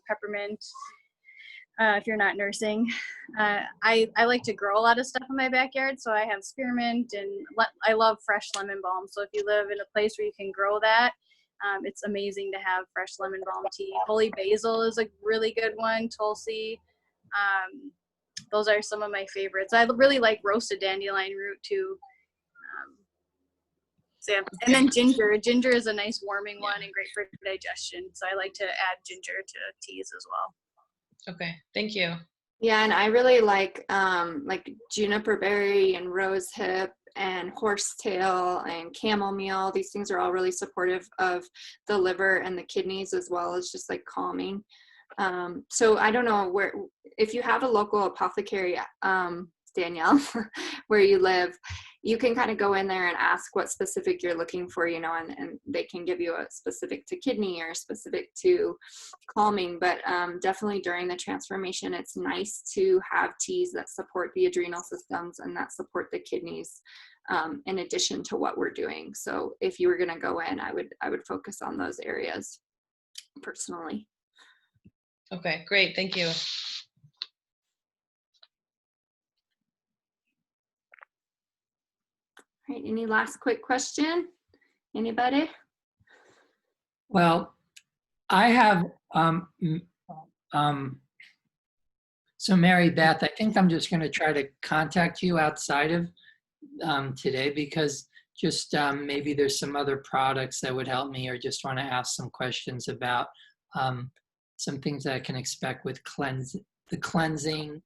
Peppermint, if you're not nursing. I like to grow a lot of stuff in my backyard, so I have spearmint and I love fresh lemon balm. So if you live in a place where you can grow that, it's amazing to have fresh lemon balm tea. Holy basil is a really good one. Tulsi. Those are some of my favorites. I really like roasted dandelion root too. So yeah. And then ginger. Ginger is a nice warming one and great for digestion. So I like to add ginger to teas as well. Okay, thank you. Yeah, and I really like juniper berry and rose hip and horsetail and chamomile. These things are all really supportive of the liver and the kidneys, as well as just like calming. So I don't know if you have a local apothecary, Danielle, where you live, you can kind of go in there and ask what specific you're looking for, and they can give you a specific to kidney or specific to calming. But definitely during the transformation, it's nice to have teas that support the adrenal systems and that support the kidneys, in addition to what we're doing. So if you were going to go in, I would focus on those areas personally. Okay, great. Thank you. All right, any last quick question? Anybody? Well, I have, so Mary Beth, I think I'm just going to try to contact you outside of today, because just maybe there's some other products that would help me, or just want to ask some questions about some things that I can expect with the cleansing,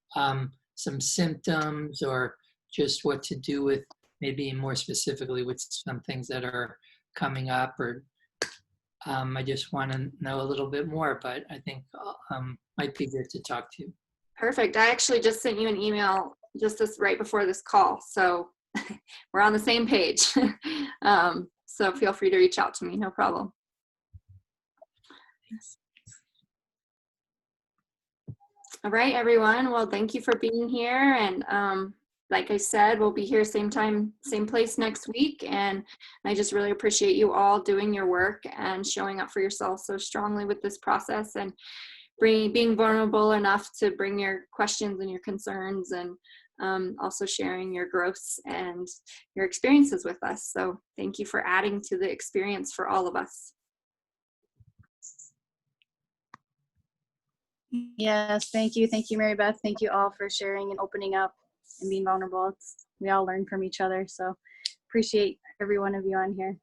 some symptoms, or just what to do with, maybe more specifically with some things that are coming up, or I just want to know a little bit more, but I think might be good to talk to you. Perfect. I actually just sent you an email just right before this call, so we're on the same page. So feel free to reach out to me, no problem. Thanks. All right, everyone. Well, thank you for being here. And like I said, we'll be here same time, same place next week. And I just really appreciate you all doing your work and showing up for yourself so strongly with this process, and being vulnerable enough to bring your questions and your concerns, and also sharing your growths and your experiences with us. So thank you for adding to the experience for all of us. Yes, thank you. Thank you, Mary Beth. Thank you all for sharing and opening up and being vulnerable. We all learn from each other. So appreciate every one of you on here.